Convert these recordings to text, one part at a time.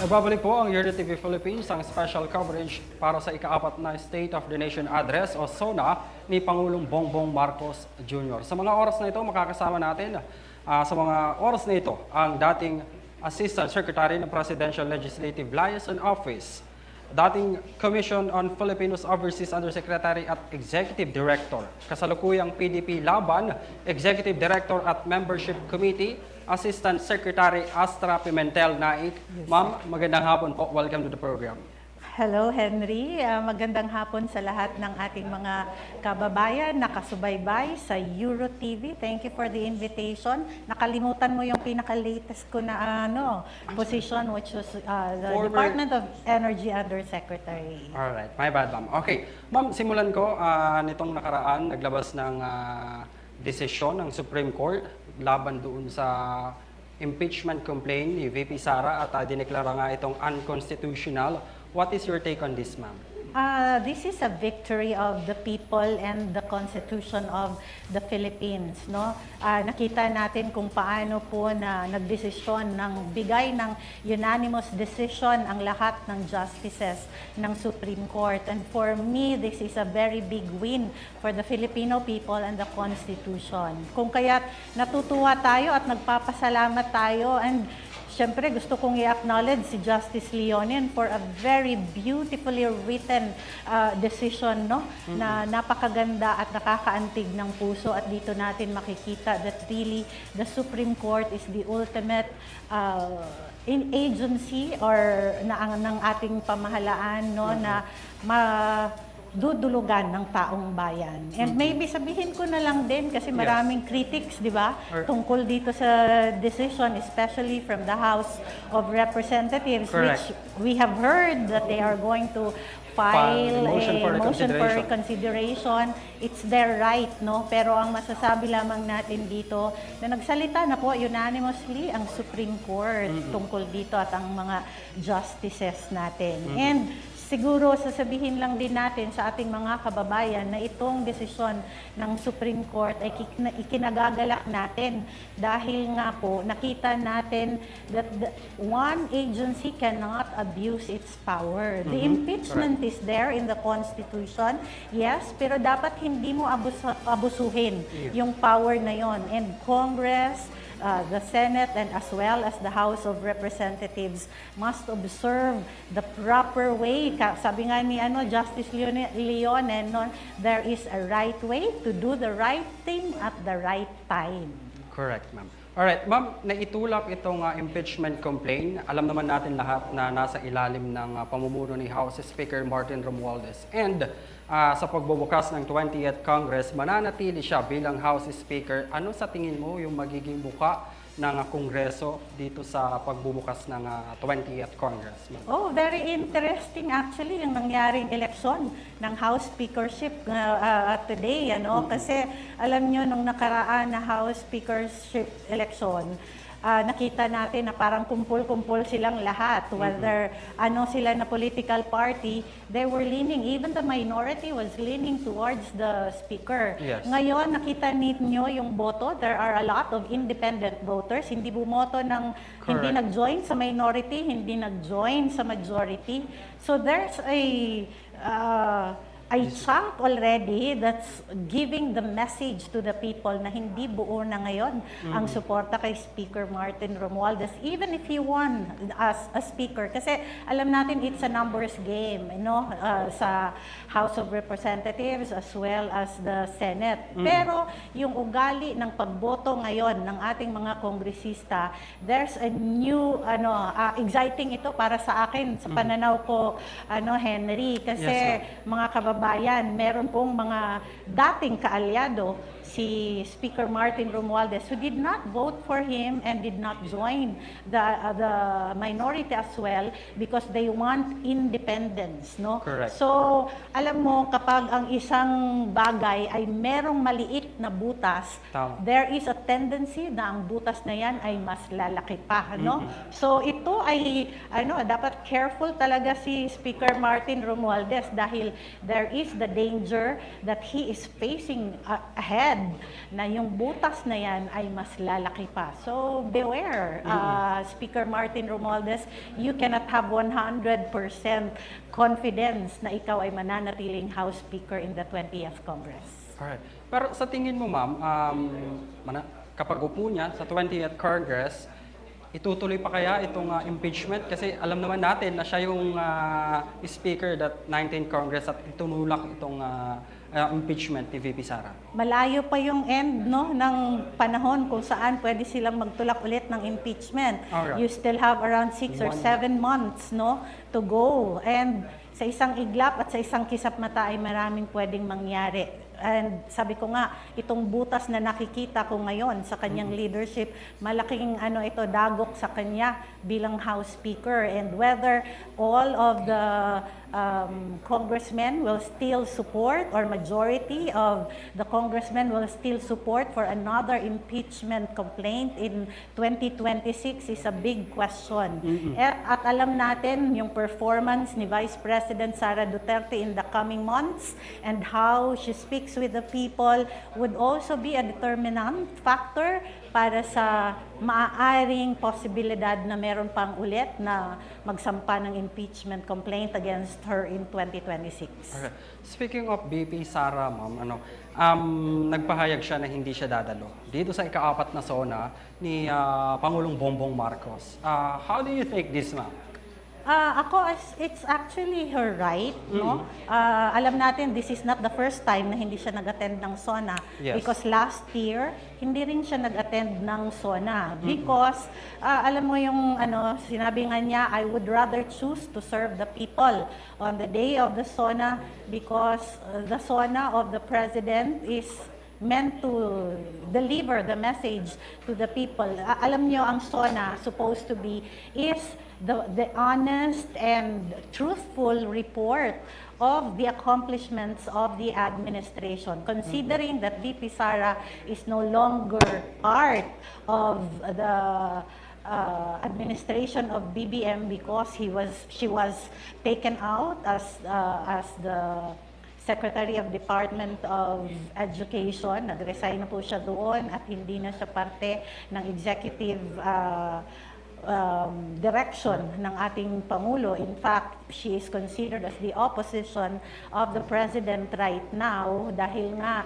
Nagbabalik po ang Yearly TV Philippines ang special coverage para sa ika-4 na State of the Nation Address o SONA ni Pangulong Bongbong Marcos Jr. Sa mga oras na ito, makakasama natin ang dating Assistant Secretary ng Presidential Legislative Liaison Office, dating Commission on Filipinos Overseas Undersecretary at Executive Director, kasalukuyang PDP Laban, Executive Director at Membership Committee, Assistant Secretary Astra Pimentel Naik. Yes, Ma'am, magandang hapon po. Welcome to the program. Hello, Henry. Magandang hapon sa lahat ng ating mga kababayan na kasubaybay sa Euro TV. Thank you for the invitation. Nakalimutan mo yung pinaka-latest ko na position, which was the Department of Energy Undersecretary. Alright, my bad, ma'am. Okay, ma'am, simulan ko nitong nakaraan, naglabas ng desisyon ng Supreme Court laban doon sa impeachment complaint ni VP Sara at dineklara nga itong unconstitutional. What is your take on this, ma'am? This is a victory of the people and the Constitution of the Philippines. No? Nakita natin kung paano po na nagdesisyon ng bigay ng unanimous decision ang lahat ng justices ng Supreme Court. And for me, this is a very big win for the Filipino people and the Constitution. Kung kaya't natutuwa tayo at nagpapasalamat tayo, and siyempre, gusto kong i-acknowledge si Justice Leonen for a very beautifully written decision, no? Na napakaganda at nakakaantig ng puso, at dito natin makikita that really the Supreme Court is the ultimate agency or ng ating pamahalaan, no? Na dudulugan ng taong bayan. And maybe sabihin ko na lang din kasi maraming critics, di ba? Tungkol dito sa decision, especially from the House of Representatives, which we have heard that they are going to file a motion for reconsideration. It's their right, no? Pero ang masasabi lamang natin dito, na nagsalita na po unanimously ang Supreme Court tungkol dito at ang mga justices natin. And siguro sasabihin lang din natin sa ating mga kababayan na itong desisyon ng Supreme Court ay ikinagagalak natin dahil nga po nakita natin that one agency cannot abuse its power. The impeachment is there in the Constitution, yes, pero dapat hindi mo abusuhin yung power na yon. And Congress, the Senate, and as well as the House of Representatives must observe the proper way. Sabi nga ni Justice Leonen, there is a right way to do the right thing at the right time. Correct, ma'am. Alright, ma'am, naitulak itong impeachment complaint. Alam naman natin lahat na nasa ilalim ng pamumuno ni House Speaker Martin Romualdez. And sa pagbubukas ng 20th Congress, mananatili siya bilang House Speaker. Ano sa tingin mo yung magiging buka ng Kongreso dito sa pagbubukas ng 20th Congress? Oh, very interesting actually yung nangyaring eleksyon ng House Speakership today. Kasi alam nyo, nung nakaraan na House Speakership election, nakita natin na parang kumpul-kumpul silang lahat. Whether sila na political party, they were leaning, even the minority was leaning towards the speaker. Yes. Ngayon, nakita ninyo yung boto. There are a lot of independent voters. Hindi bumoto hindi nag-join sa minority, hindi nag-join sa majority. So there's a chunk already that's giving the message to the people na hindi buo na ngayon ang suporta kay Speaker Martin Romualdez, even if he won as a speaker. Kasi alam natin it's a numbers game, sa House of Representatives as well as the Senate. Pero yung ugali ng pagboto ngayon ng ating mga kongresista, there's a new, exciting ito para sa akin, sa pananaw ko, Henry, kasi mga kababayan, meron pong mga dating kaalyado si Speaker Martin Romualdez who did not vote for him and did not join the minority as well because they want independence, no? Correct. So, alam mo, kapag ang isang bagay ay merong maliit na butas, there is a tendency na ang butas na yan ay mas lalaki pa, no? So, ito ay, dapat careful talaga si Speaker Martin Romualdez dahil there is the danger that he is facing ahead said na yung butas na yan ay mas lalaki pa. So beware, Speaker Martin Romualdez, you cannot have 100% confidence na ikaw ay mananatiling House Speaker in the 20th Congress. Alright. Pero sa tingin mo, ma'am, kapag upo niya sa 20th Congress, itutuloy pa kaya itong impeachment? Kasi alam naman natin na siya yung speaker that 19th Congress at itunulak itong impeachment ni VP Sara. Malayo pa yung end ng panahon kung saan pwede silang magtulak ulit ng impeachment. Alright. You still have around 6 or 7 months to go. And sa isang iglap at sa isang kisap mata ay maraming pwedeng mangyari. And sabi ko nga, itong butas na nakikita ko ngayon sa kanyang leadership, malaking ito dagok sa kanya bilang House Speaker. And whether all of the congressmen will still support, or majority of the congressmen will still support for another impeachment complaint in 2026 is a big question. At alam natin yung performance ni Vice President Sara Duterte in the coming months and how she speaks with the people would also be a determinant factor para sa maaaring posibilidad na meron pang ulit na magsampa ng impeachment complaint against her in 2026. Okay. Speaking of VP Sara, ma'am, nagpahayag siya na hindi siya dadalo dito sa ika-4 na SONA ni Pangulong Bongbong Marcos. How do you take this, ma'am? It's actually her right, no? Alam natin, this is not the first time na hindi siya nag-attend ng SONA. Yes. Because last year, hindi rin siya nag-attend ng SONA. Because, alam mo yung, sinabi nga niya, I would rather choose to serve the people on the day of the SONA because the SONA of the President is meant to deliver the message to the people. Alam niyo, ang SONA supposed to be is the honest and truthful report of the accomplishments of the administration, considering that VP Sara is no longer part of the administration of BBM because she was taken out as the Secretary of Department of Education. Nag-resign na po siya doon at hindi na siya parte ng executive direction ng ating Pangulo. In fact, she is considered as the opposition of the President right now dahil nga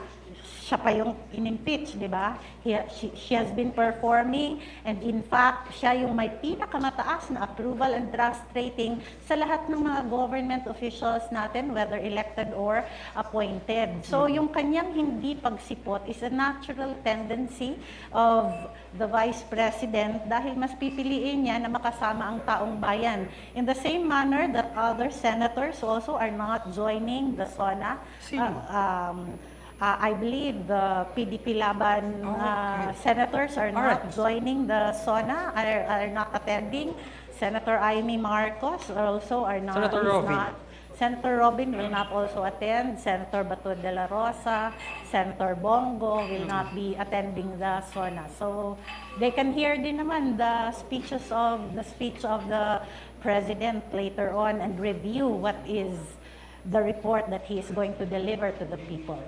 siya pa yung in-impeach, di ba? She has been performing and in fact, siya yung may pinakamataas na approval and trust rating sa lahat ng mga government officials natin, whether elected or appointed. So yung kanyang hindi pagsipot is a natural tendency of the Vice President dahil mas pipiliin niya na makasama ang taong bayan. In the same manner that other senators also are not joining the SONA. I believe the PDP Laban senators are not joining the SONA, are not attending. Senator Amy Marcos also are not. Senator Robin will not also attend. Senator Bato de la Rosa, Senator Bongo will not be attending the SONA. So they can hear din naman the speech of the President later on and review what is the report that he is going to deliver to the people.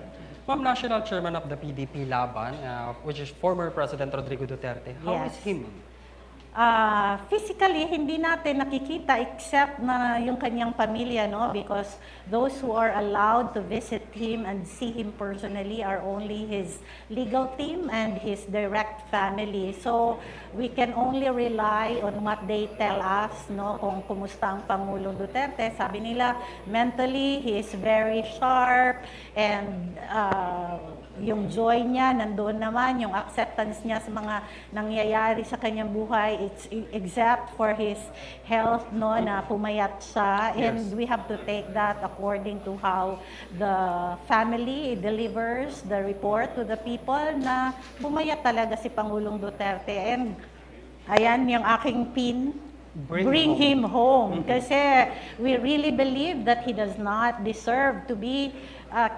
Ma'am, National Chairman of the PDP Laban, which is former President Rodrigo Duterte. How is him? Physically, hindi natin nakikita except na yung kanyang pamilya, no? Because those who are allowed to visit him and see him personally are only his legal team and his direct family. So, we can only rely on what they tell us, no? Kung kumusta ang Pangulong Duterte. Sabi nila, mentally, he is very sharp and yung joy niya, nandoon naman, yung acceptance niya sa mga nangyayari sa kanyang buhay, it's except for his health, no, na pumayat siya. And we have to take that according to how the family delivers the report to the people na pumayat talaga si Pangulong Duterte. And ayan yung aking pin. Bring him home. Kasi we really believe that he does not deserve to be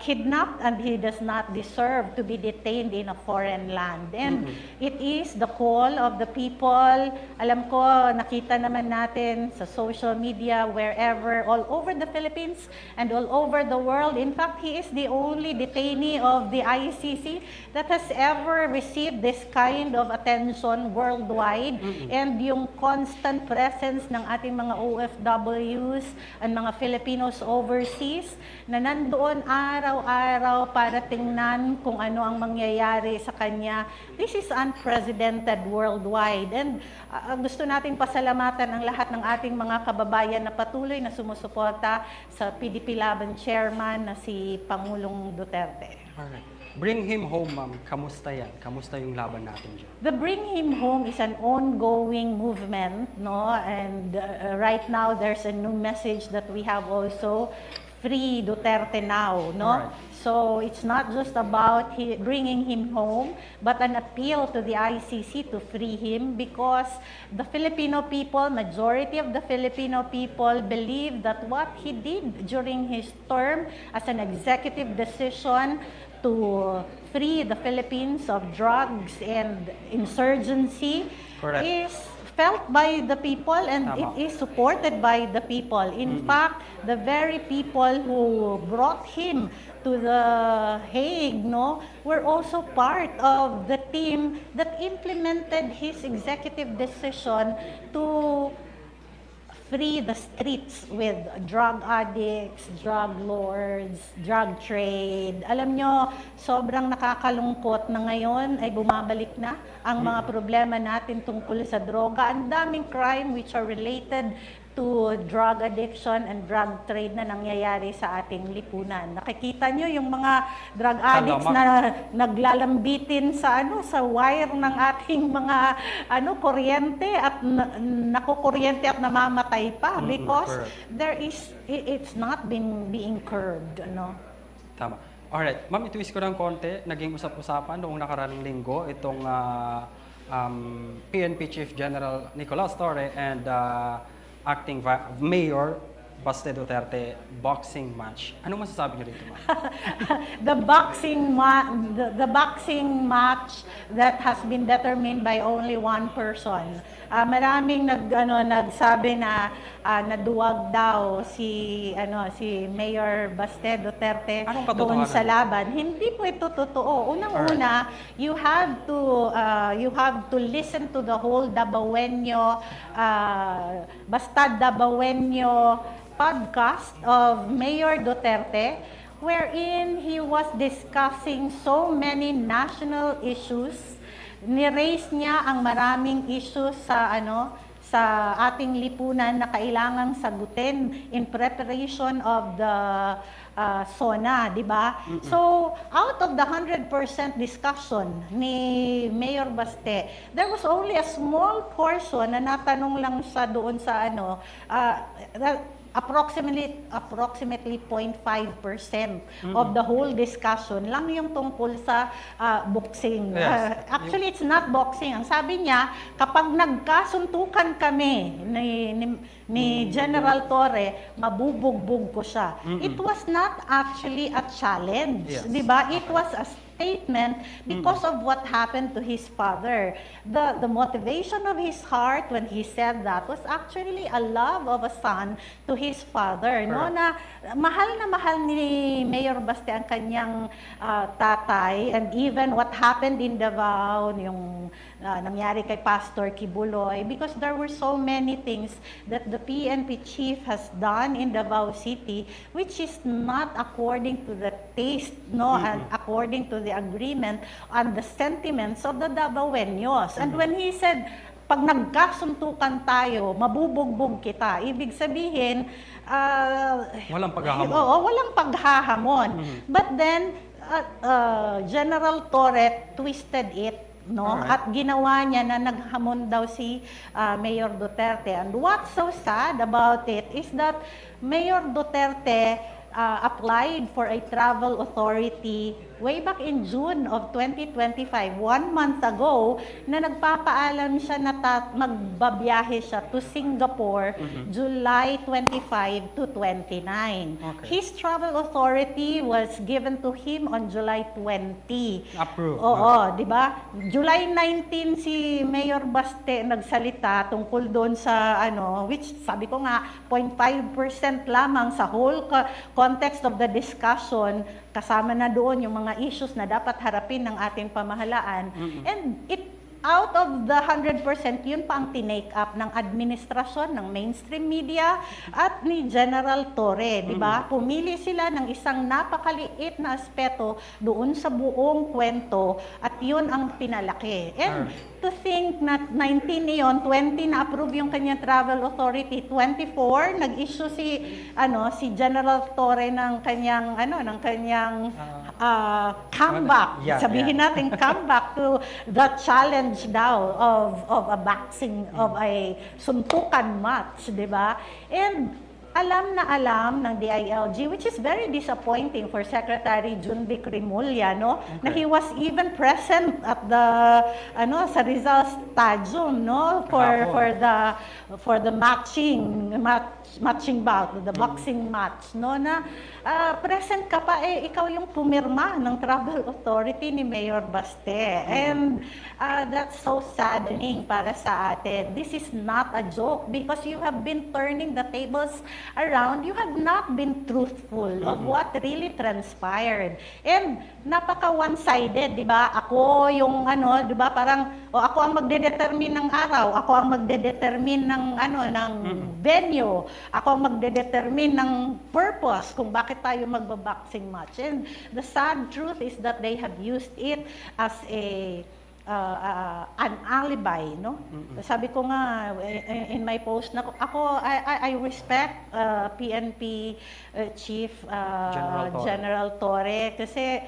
kidnapped and he does not deserve to be detained in a foreign land. And it is the call of the people. Alam ko, nakita naman natin sa social media, wherever, all over the Philippines and all over the world. In fact, he is the only detainee of the ICC that has ever received this kind of attention worldwide. And yung constant presence ng ating mga OFWs and mga Filipinos overseas na nandoon araw-araw para tingnan kung ano ang mangyayari sa kanya. This is unprecedented worldwide. And gusto nating pasalamatan ang lahat ng ating mga kababayan na patuloy na sumusuporta sa PDP Laban Chairman na si Pangulong Duterte. Alright. Bring him home, ma'am. Kamusta yan? Kamusta yung laban natin dyan? The Bring Him Home is an ongoing movement, no? And right now, there's a new message that we have also, Free Duterte Now, no? Right. So it's not just about bringing him home, but an appeal to the ICC to free him, because the Filipino people, majority of the Filipino people, believe that what he did during his term as an executive decision to free the Philippines of drugs and insurgency Correct. is felt by the people, and Tama. it is supported by the people. In fact, the very people who brought him to the Hague, no, were also part of the team that implemented his executive decision to free the streets with drug addicts, drug lords, drug trade. Alam nyo, sobrang nakakalungkot na ngayon ay bumabalik na ang mga problema natin tungkol sa droga. Ang daming crime which are related to drug addiction and drug trade na nangyayari sa ating lipunan. Nakikita nyo yung mga drug addicts na naglalambitin sa sa wire ng ating mga kuryente at nakukuryente at namamatay pa because it's not being curbed, Tama. Alright, ma'am, itwist ko ng konti. Naging usap-usapan noong nakaraang linggo itong PNP Chief General Nicolas Torre and Acting Mayor Baste Duterte boxing match. Anong masasabi niyo dito, ma'am? The boxing match that has been determined by only one person. Maraming nagsabi na naduwag daw si Mayor Baste Duterte doon sa laban. Hindi po ito totoo. Unang-una, you have to listen to the whole Dabawenyo Basta Dabawenyo podcast of Mayor Duterte, wherein he was discussing so many national issues. Ni-raise niya ang maraming issues sa ating lipunan na kailangang sagutin in preparation of the SONA, di ba? So, out of the 100% discussion ni Mayor Baste, there was only a small portion na natanong lang siya doon sa approximately 0.5% of the whole discussion lang yung tungkol sa boxing. Yes. Actually, it's not boxing. Ang sabi niya, kapag nagkasuntukan kami ni General Torre, mabubugbog ko siya. It was not actually a challenge, yes. Di ba? It was a statement because of what happened to his father. The motivation of his heart when he said that was actually a love of a son to his father. No, na mahal ni Mayor Baste ang kanyang tatay, and even what happened in Davao, yung nangyari kay Pastor Kibuloy, because there were so many things that the PNP chief has done in Davao City which is not according to the taste, and according to the agreement and the sentiments of the Davaoenos. And when he said, pag nagkasuntukan tayo, mabubugbog kita, ibig sabihin, walang paghahamon. Walang paghahamon. But then, General Torre twisted it, at ginawa niya na naghamon daw si Mayor Duterte. And what's so sad about it is that Mayor Duterte applied for a travel authority way back in June of 2025, 1 month ago, na nagpapaalam siya na magbabiyahe siya to Singapore July 25 to 29. Okay. His travel authority was given to him on July 20. Approved. Oo, di ba? July 19 si Mayor Baste nagsalita tungkol doon sa which sabi ko nga 0.5% lamang sa whole context of the discussion, kasama na doon yung mga issues na dapat harapin ng ating pamahalaan. And out of the 100%, yun pa ang tinake up ng administrasyon, ng mainstream media, at ni General Torre, di ba? Pumili sila ng isang napakaliit na aspeto doon sa buong kwento, at yun ang pinalaki. And to think na 19 yun, 20 na approve yung kanyang travel authority, 24 nag-issue si General Torre ng kanyang comeback. Sabihin natin comeback to the challenge daw of a boxing, of a suntukan match, di ba? And alam na alam ng DILG, which is very disappointing for Secretary Junvic Rimulya, no? Na he was even present at the sa Rizal Stadium, no? For the matching bout, the boxing match, no? Na present ka pa, ikaw yung pumirma ng travel authority ni Mayor Baste. And that's so saddening para sa atin. This is not a joke because you have been turning the tables around. You have not been truthful of what really transpired. And napaka one-sided, di ba? Ako yung di ba, parang ako ang magdedetermine ng araw, ako ang magdedetermine ng ng venue, ako ang magdedetermine ng purpose kung bakit tayo magba-boxing match. And the sad truth is that they have used it as an alibi, no? Sabi ko nga in my post na I respect PNP Chief General Torre kasi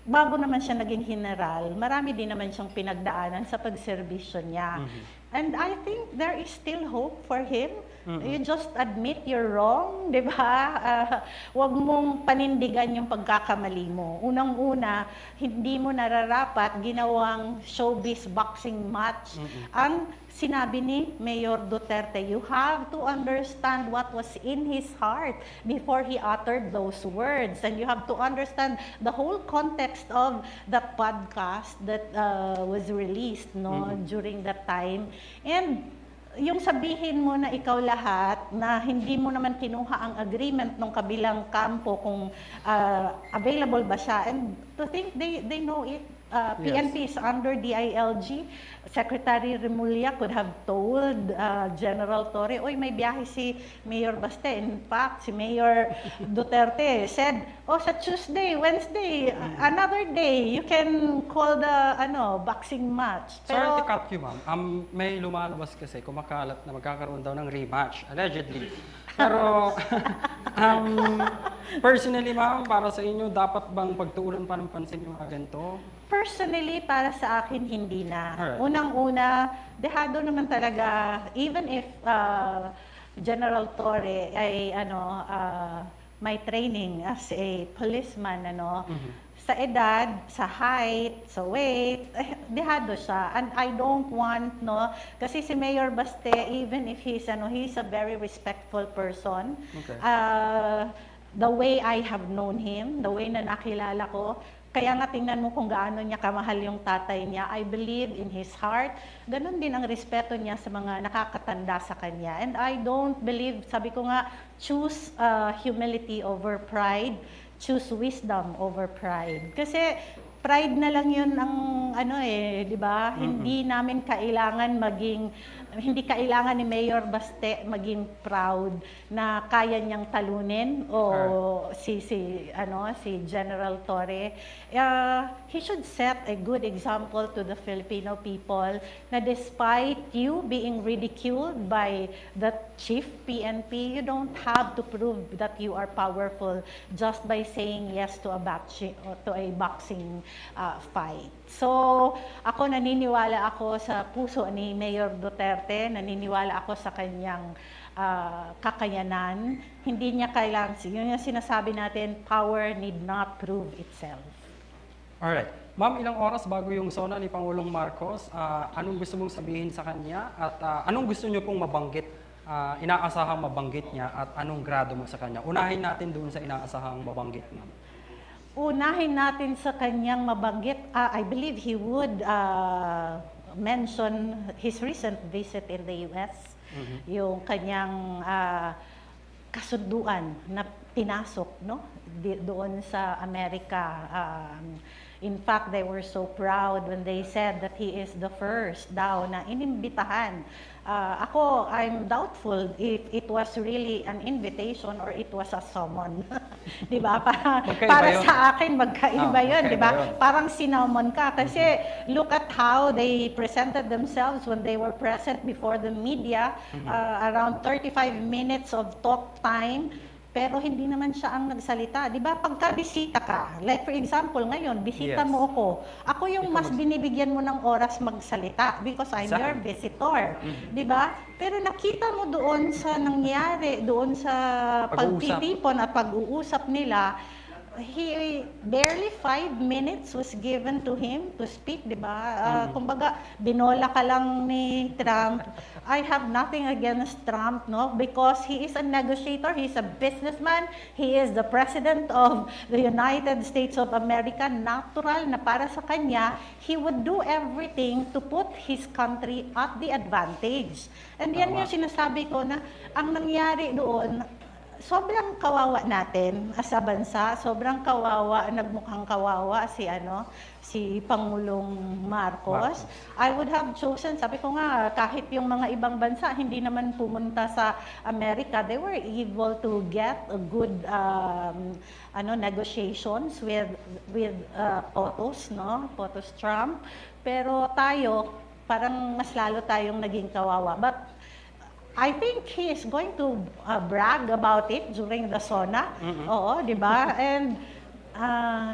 bago naman siya naging general, marami din naman siyang pinagdaanan sa pagserbisyo niya. And I think there is still hope for him. You just admit you're wrong, di ba? Huwag mong panindigan yung pagkakamali mo. Unang-una, hindi mo nararapat ginawang showbiz boxing match. Ang sinabi ni Mayor Duterte, you have to understand what was in his heart before he uttered those words. And you have to understand the whole context of that podcast that was released during that time. And yung sabihin mo na ikaw lahat na hindi mo naman kinuha ang agreement ng kabilang kampo kung available ba siya. And to think they know it. PNP is under DILG. Secretary Rimulya could have told General Torre, oy, may biyahe si Mayor Baste. In fact, si Mayor Duterte said, sa Tuesday, Wednesday, another day, you can call the boxing match. Sorry to cut you, ma'am. May lumalabas kasi kumakalat na magkakaroon daw ng rematch, allegedly. Pero, personally, ma'am, para sa inyo, dapat bang pagtuunan pa ng pansin yung mga ganito? Personally, para sa akin, hindi na. Alright. Unang-una, dehado naman talaga, even if General Torre ay may training as a policeman, sa edad, sa height, sa weight, dehado siya. And I don't want, kasi si Mayor Baste, even if he's a very respectful person, Okay. The way I have known him, the way na nakilala ko, kaya nga tingnan mo kung gaano niya kamahal yung tatay niya. I believe in his heart. Ganon din ang respeto niya sa mga nakakatanda sa kanya. And I don't believe, sabi ko nga, choose humility over pride. Choose wisdom over pride. Kasi pride na lang yun ang di ba? Hindi namin kailangan hindi kailangan ni Mayor Baste maging proud na kaya niyang talunin si General Torre. He should set a good example to the Filipino people na despite you being ridiculed by the chief PNP, you don't have to prove that you are powerful just by saying yes to a boxing fight. So, naniniwala ako sa puso ni Mayor Duterte, naniniwala ako sa kanyang kakayanan, hindi niya kailangan, yun yung sinasabi natin, power need not prove itself. Alright. Ma'am, ilang oras bago yung SONA ni Pangulong Marcos, anong gusto mong sabihin sa kanya at anong gusto niyo pong mabanggit, inaasahang mabanggit niya at anong grado mo sa kanya? Unahin natin doon sa inaasahang mabanggit, ma'am. Unahin natin sa kanyang mabanggit, I believe he would mention his recent visit in the US, yung kanyang kasunduan na pinasok, no, doon sa Amerika. In fact, they were so proud when they said that he is the first daw na inimbitahan. Ako, I'm doubtful if it was really an invitation or it was a summon. Di ba? Para sa akin, magkaiba yun. Di ba? Parang sinamon ka. Kasi look at how they presented themselves when they were present before the media. Around 35 minutes of talk time. Pero hindi naman siya ang nagsalita. Di ba? Pagka bisita ka, like for example, ngayon, bisita mo ako yung mas binibigyan mo ng oras magsalita because I'm your visitor. Di ba? Pero nakita mo doon sa nangyari, doon sa pagtitipon at pag-uusap nila, barely 5 minutes was given to him to speak, di ba? Kumbaga, binola ka lang ni Trump. I have nothing against Trump, no? Because he is a negotiator, he's a businessman, he is the president of the United States of America. Natural na para sa kanya, he would do everything to put his country at the advantage. And yan yung sinasabi ko na ang nangyari doon, sobrang kawawa natin sa bansa, sobrang kawawa, nagmukhang kawawa si Pangulong Marcos. I would have chosen, sabi ko nga, kahit yung mga ibang bansa hindi naman pumunta sa Amerika, they were able to get a good negotiations with POTUS, no? POTUS Trump. Pero tayo, parang mas lalo tayong naging kawawa. But I think he is going to brag about it during the SONA. Oo, di ba? And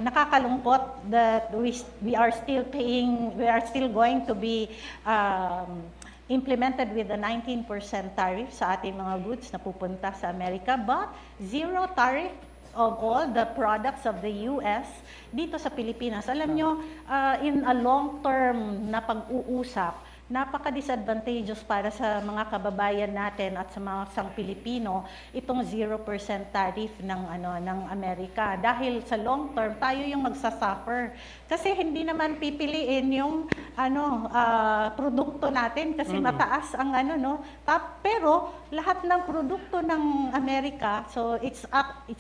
nakakalungkot that we are still going to be implemented with a 19% tariff sa ating mga goods na pupunta sa Amerika, but zero tariff of all the products of the US dito sa Pilipinas. Alam nyo, in a long-term na pag-uusap, napaka-disadvantageous para sa mga kababayan natin at sa mga sang Pilipino itong 0% tariff ng Amerika, dahil sa long term tayo yung magsasuffer kasi hindi naman pipiliin yung produkto natin kasi mataas ang pero lahat ng produkto ng Amerika, so it's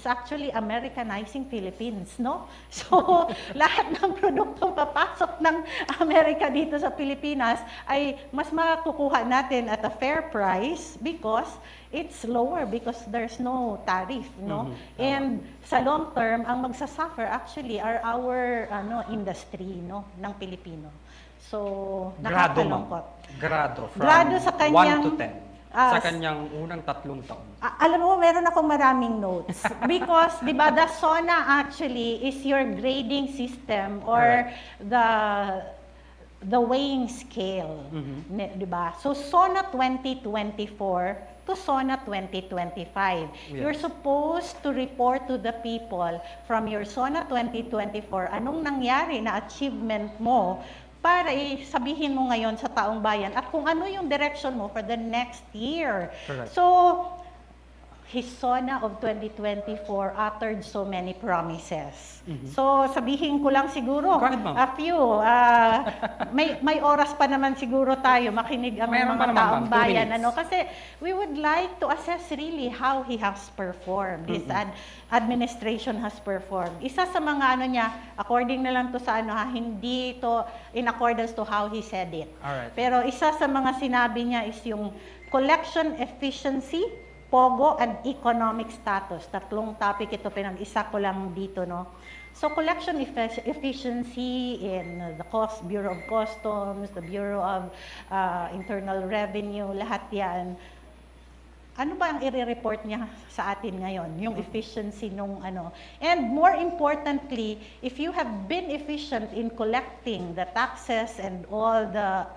actually Americanizing Philippines, no? So lahat ng produktong papasok ng Amerika dito sa Pilipinas ay mas makukuha natin at a fair price because it's lower because there's no tariff, no? And sa long term, ang magsasuffer actually are our industry, no, ng Pilipino. So, nakakalungkot. Grado from Grado sa kanyang 1 to 10. Sa kanyang unang 3 taon. Alam mo, meron akong maraming notes. Because, di ba, the SONA actually is your grading system or the weighing scale, di ba? So SONA 2024 to SONA 2025. You're supposed to report to the people from your SONA 2024 anong nangyari na achievement mo para sabihin mo ngayon sa taong bayan at kung ano yung direction mo for the next year. Correct. So his SONA of 2024 uttered so many promises. So, sabihin ko lang siguro, a few. May oras pa naman siguro tayo makinig ang mga taong bayan. Kasi we would like to assess really how he has performed, his administration has performed. Isa sa mga niya, according na lang to sa hindi to in accordance to how he said it. Alright. Pero isa sa mga sinabi niya is yung collection efficiency, POGO, and economic status. Tatlong topic ito, pinag-isa ko lang dito, no? So, collection efficiency in the Bureau of Customs, the Bureau of Internal Revenue, lahat yan. ano ba ang i-report niya sa atin ngayon? Yung efficiency nung ano. And more importantly, if you have been efficient in collecting the taxes and all the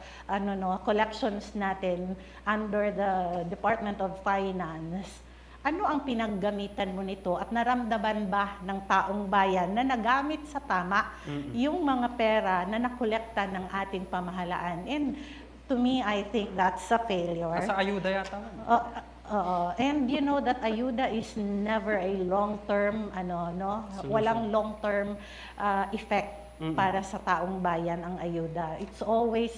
collections natin under the Department of Finance, ano ang pinaggamitan mo nito at naramdaman ba ng taong bayan na nagamit sa tama yung mga pera na nakolekta ng ating pamahalaan? And to me, I think that's a failure. Sa ayuda yata. And you know that ayuda is never a long-term, walang long-term effect para sa taong bayan ang ayuda. It's always,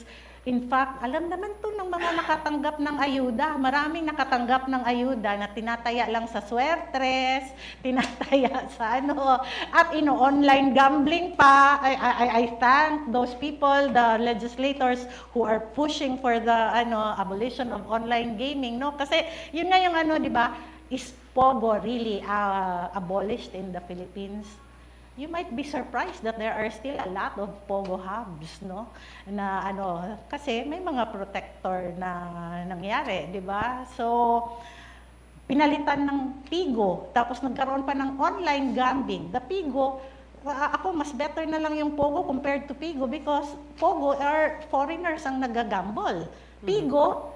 in fact, alam naman to ng mga nakatanggap ng ayuda. Maraming nakatanggap ng ayuda na tinataya lang sa swertres, tinataya sa at online gambling pa. I thank those people, the legislators who are pushing for the abolition of online gaming, no? Kasi yun nga yung di ba, is Pogo really abolished in the Philippines? You might be surprised that there are still a lot of Pogo hubs, no? Na kasi may mga protector na nangyari, di ba? So, pinalitan ng Pigo, tapos nagkaroon pa ng online gambling. The Pigo, ako mas better na lang yung Pogo compared to Pigo because Pogo are foreigners ang nagagamble. Pigo,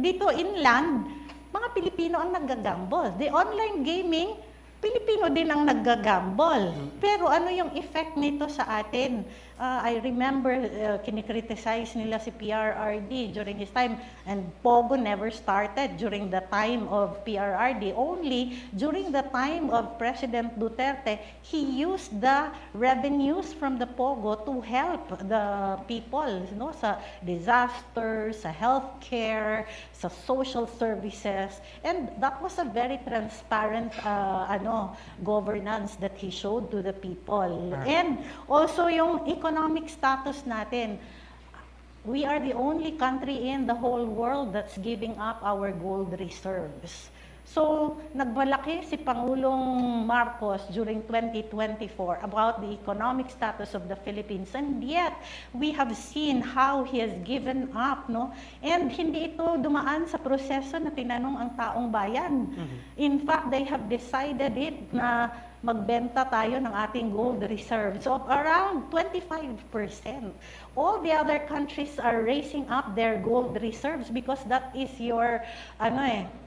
dito inland, mga Pilipino ang nagagamble. The online gaming, Pilipino din ang naggagamble. Pero ano yung effect nito sa atin? I remember kinikriticize nila si PRRD during his time, and Pogo never started during the time of PRRD. Only during the time of President Duterte, he used the revenues from the Pogo to help the people, sa disasters, sa healthcare, sa social services, and that was a very transparent governance that he showed to the people. And also yung economic status natin. We are the only country in the whole world that's giving up our gold reserves. So, nagmalaki si Pangulong Marcos during 2024 about the economic status of the Philippines, and yet we have seen how he has given up, no? And hindi ito dumaan sa proseso na tinanong ang taong bayan. In fact, they have decided it na magbenta tayo ng ating gold reserves of around 25%. All the other countries are raising up their gold reserves because that is your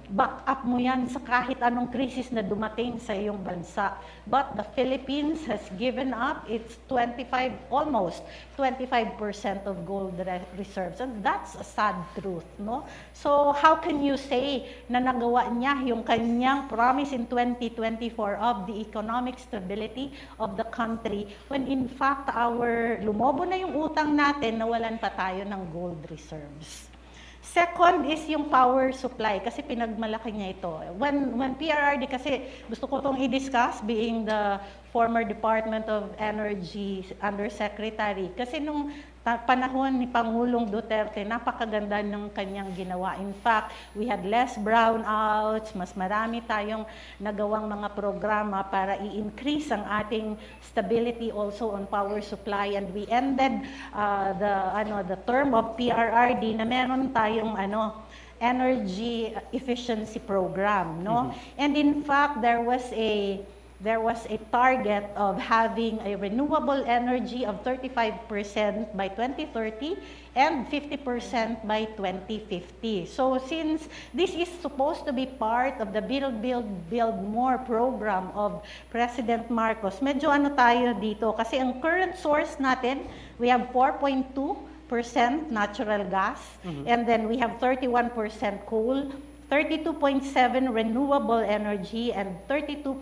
back up mo yan sa kahit anong krisis na dumating sa iyong bansa. But the Philippines has given up its almost 25% of gold reserves. And that's a sad truth, no? So how can you say na nagawa niya yung kanyang promise in 2024 of the economic stability of the country when in fact lumobo na yung utang natin, nawalan pa tayo ng gold reserves. Second is yung power supply, kasi pinagmalaki niya ito. When PRRD, kasi gusto ko itong i-discuss being the former Department of Energy Undersecretary. Kasi nung panahon ni Pangulong Duterte, napakaganda ng kanyang ginawa. In fact, we had less brownouts, mas marami tayong nagawang mga programa para i-increase ang ating stability also on power supply, and we ended the term of PRRD na meron tayong energy efficiency program, no? And in fact, there was a target of having a renewable energy of 35% by 2030 and 50% by 2050. So since this is supposed to be part of the Build More program of President Marcos, medyo tayo dito kasi ang current source natin, we have 4.2% natural gas, and then we have 31% coal, 32.7 renewable energy, and 32.2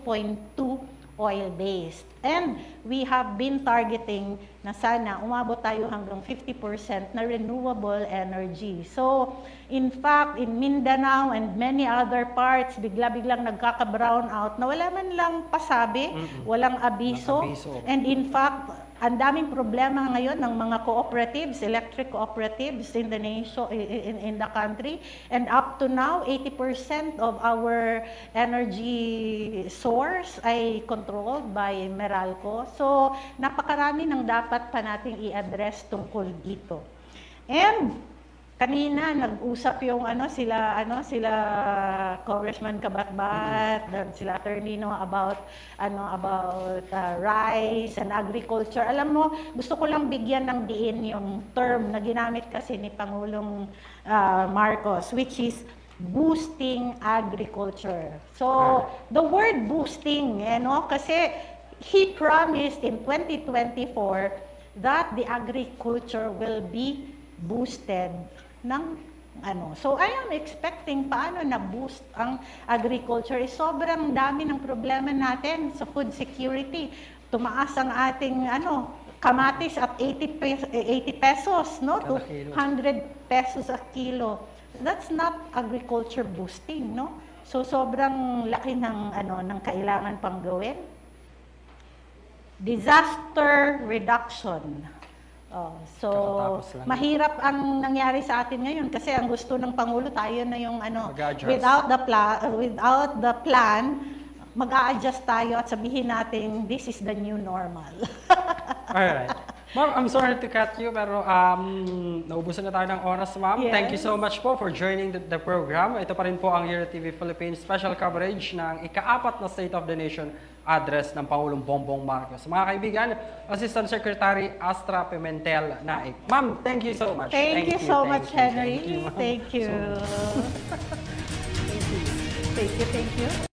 oil-based. And we have been targeting na sana umabot tayo hanggang 50% na renewable energy. So, in fact, in Mindanao and many other parts, bigla-biglang nagkaka-brown out na wala man lang pasabi, walang abiso. And in fact, ang daming problema ngayon ng mga cooperatives, electric cooperatives in the nation, in the country, and up to now 80% of our energy source ay controlled by Meralco. So napakarami ng dapat pa nating i-address tungkol dito. And kanina nag-usap yung sila Congressman Kabatbat, sila Attorney about rice and agriculture. Alam mo, gusto ko lang bigyan ng diin yung term na ginamit kasi ni Pangulong Marcos, which is boosting agriculture. So, the word boosting, kasi he promised in 2024 that the agriculture will be boosted ng So I am expecting paano na-boost ang agriculture. Sobrang dami ng problema natin sa food security. Tumaas ang ating kamatis at 80 pesos, no? To 100 pesos a kilo. That's not agriculture boosting, no? So sobrang laki ng ng kailangan pang gawin. Disaster reduction. So, mahirap ang nangyari sa atin ngayon kasi ang gusto ng Pangulo tayo na yung without the plan, mag-a-adjust tayo at sabihin natin, this is the new normal. Alright. Ma'am, I'm sorry to cut you, pero naubusan na tayo ng oras, ma'am. Yes. Thank you so much po for joining the program. Ito pa rin po ang Hero TV Philippines special coverage ng ika-4 na State of the Nation address ng Pangulong Bongbong Marcos. Mga kaibigan, Assistant Secretary Astra Pimentel Naik. Ma'am, thank you so much. Thank you so much, Henry. Thank you. Thank you.